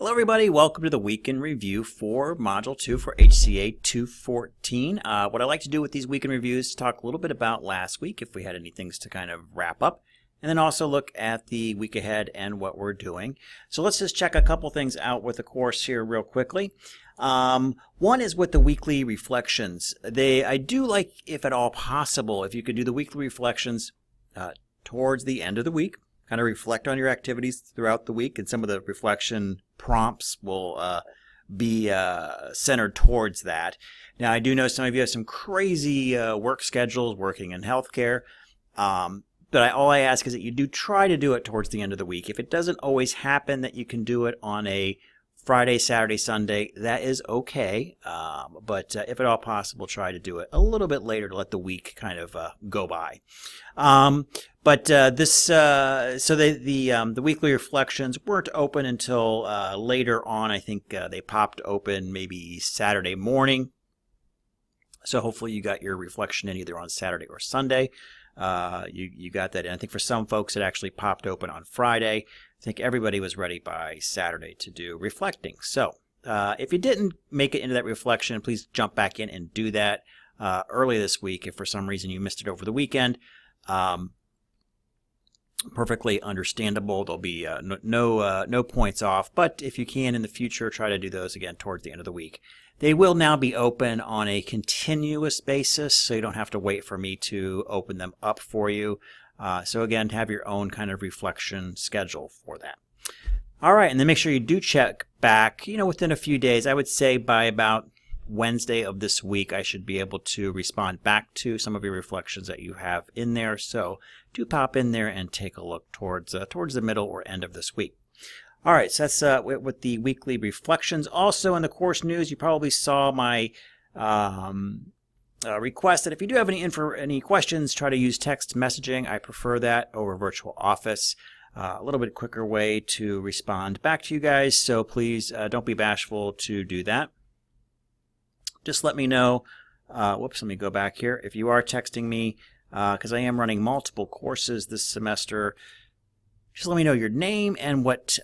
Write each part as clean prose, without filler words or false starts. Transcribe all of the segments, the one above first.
Hello everybody, welcome to the Week in Review for Module 2 for HCA 214. What I like to do with these Week in Reviews is talk a little bit about last week, if we had any things to kind of wrap up, and then also look at the week ahead and what we're doing. So let's just check a couple things out with the course here real quickly. One is with the weekly reflections. I do like, if at all possible, if you could do the weekly reflections towards the end of the week. Kind of reflect on your activities throughout the week, and some of the reflection prompts will be centered towards that. Now, I do know some of you have some crazy work schedules working in healthcare, but all I ask is that you do try to do it towards the end of the week. If it doesn't always happen that you can do it on a Friday, Saturday, Sunday, that is okay, but if at all possible, try to do it a little bit later to let the week kind of go by. But the weekly reflections weren't open until later on. I think they popped open maybe Saturday morning. So hopefully you got your reflection in either on Saturday or Sunday. You got that in. I think for some folks it actually popped open on Friday. I think everybody was ready by Saturday to do reflecting. So if you didn't make it into that reflection, please jump back in and do that early this week. If for some reason you missed it over the weekend, perfectly understandable. There'll be no points off, but if you can in the future, try to do those again towards the end of the week. They will now be open on a continuous basis, so you don't have to wait for me to open them up for you. So again, have your own kind of reflection schedule for that. All right, and then make sure you do check back, within a few days. I would say by about Wednesday of this week, I should be able to respond back to some of your reflections that you have in there. So do pop in there and take a look towards the middle or end of this week. All right, so that's with the weekly reflections. Also in the course news, you probably saw my request that if you do have any questions, try to use text messaging. I prefer that over Virtual Office. A little bit quicker way to respond back to you guys, so please don't be bashful to do that. Just let me know. Whoops, let me go back here. If you are texting me, because I am running multiple courses this semester, just let me know your name and what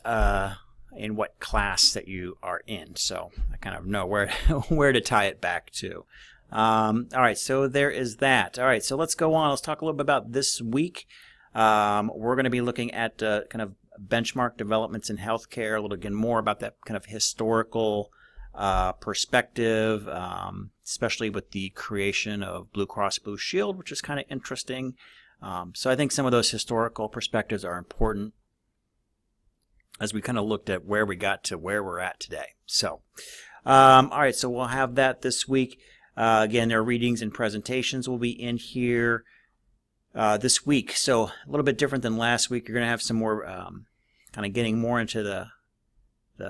class that you are in, so I kind of know where to tie it back to. All right, so there is that. All right, so let's go on. Let's talk a little bit about this week. We're going to be looking at kind of benchmark developments in healthcare, a little again more about that kind of historical perspective, especially with the creation of Blue Cross Blue Shield, which is kind of interesting. So I think some of those historical perspectives are important as we kind of looked at where we got to where we're at today. So, all right, so we'll have that this week. Again, their readings and presentations will be in here this week. So a little bit different than last week. You're going to have some more kind of getting more into the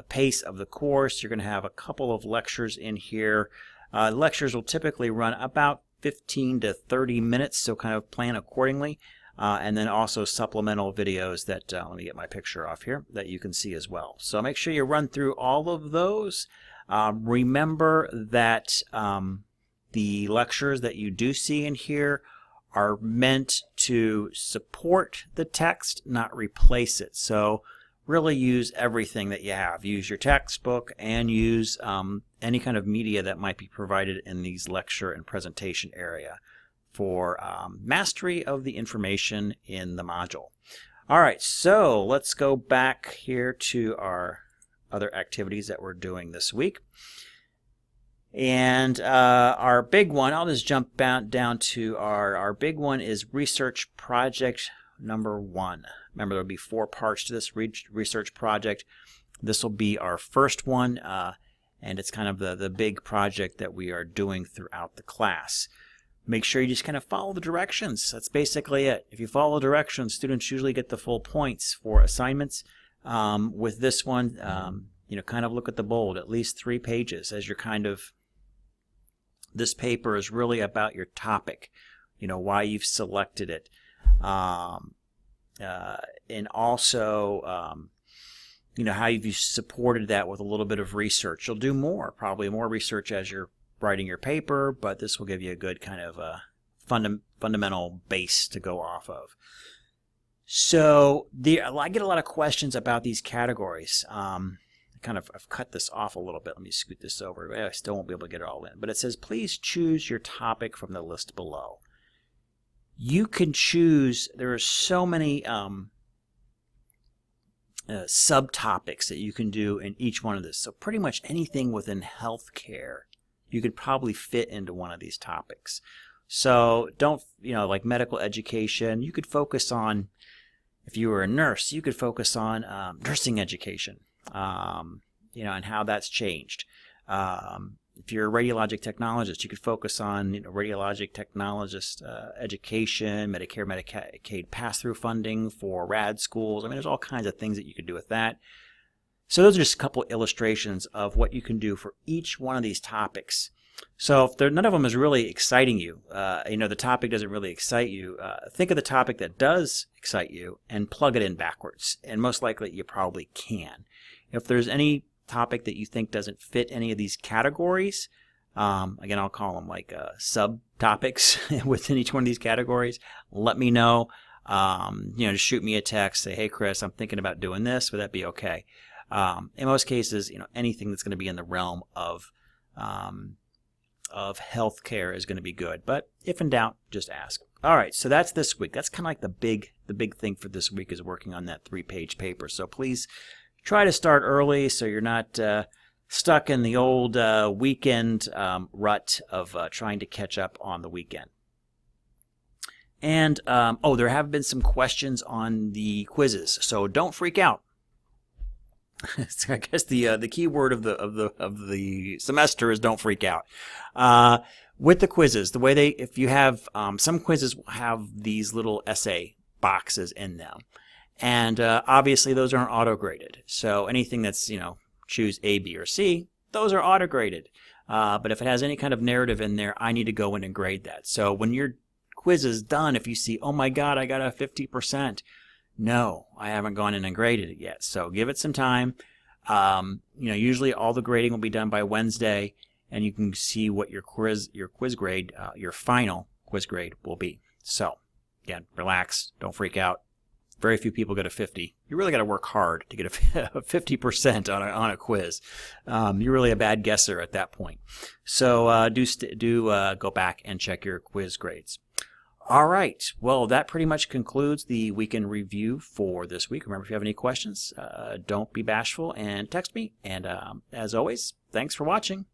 pace of the course. You're going to have a couple of lectures in here. Lectures will typically run about 15 to 30 minutes, so kind of plan accordingly. And then also supplemental videos that, let me get my picture off here, that you can see as well. So make sure you run through all of those. Remember that the lectures that you do see in here are meant to support the text, not replace it. So really use everything that you have. Use your textbook and use any kind of media that might be provided in these lecture and presentation area for mastery of the information in the module. All right, so let's go back here to our other activities that we're doing this week. And our big one, I'll just jump down to our big one is research project number 1. Remember, there'll be 4 parts to this research project. This will be our first one, and it's kind of the big project that we are doing throughout the class. Make sure you just kind of follow the directions. That's basically it. If you follow directions, students usually get the full points for assignments. With this one, kind of look at the bold, at least 3 pages as you're kind of, this paper is really about your topic, why you've selected it. And also, how you've supported that with a little bit of research. You'll do probably more research as you're writing your paper, but this will give you a good kind of fundamental base to go off of. So I get a lot of questions about these categories. I've cut this off a little bit. Let me scoot this over. I still won't be able to get it all in. But it says, please choose your topic from the list below. You can choose, there are so many subtopics that you can do in each one of this. So pretty much anything within healthcare, you could probably fit into one of these topics. So don't, like medical education, you could focus on, if you were a nurse, you could focus on nursing education, and how that's changed. If you're a radiologic technologist, you could focus on radiologic technologist education, Medicare, Medicaid pass-through funding for rad schools. I mean, there's all kinds of things that you could do with that. So those are just a couple illustrations of what you can do for each one of these topics. So if none of them is really exciting you, the topic doesn't really excite you, think of the topic that does excite you and plug it in backwards. And most likely you probably can. If there's any topic that you think doesn't fit any of these categories, again, I'll call them like subtopics within each one of these categories, let me know. Just shoot me a text, say, hey Chris, I'm thinking about doing this, would that be okay? In most cases, anything that's going to be in the realm of healthcare is going to be good, but if in doubt, just ask. All right, so that's this week. That's kind of like the big thing for this week is working on that 3-page paper. So please try to start early so you're not stuck in the old weekend rut of trying to catch up on the weekend. And there have been some questions on the quizzes, so don't freak out. I guess the key word of the semester is don't freak out. With the quizzes, the way if you have some quizzes will have these little essay boxes in them, and obviously those aren't auto graded. So anything that's choose A, B, or C, those are auto graded. But if it has any kind of narrative in there, I need to go in and grade that. So when your quiz is done, if you see, oh my God, I got a 50%. No, I haven't gone in and graded it yet. So give it some time. Usually all the grading will be done by Wednesday, and you can see what your quiz grade, your final quiz grade will be. So again, relax, don't freak out. Very few people get a 50. You really got to work hard to get a 50% on a quiz. You're really a bad guesser at that point. So do go back and check your quiz grades. All right. Well, that pretty much concludes the weekend review for this week. Remember, if you have any questions, don't be bashful and text me. And as always, thanks for watching.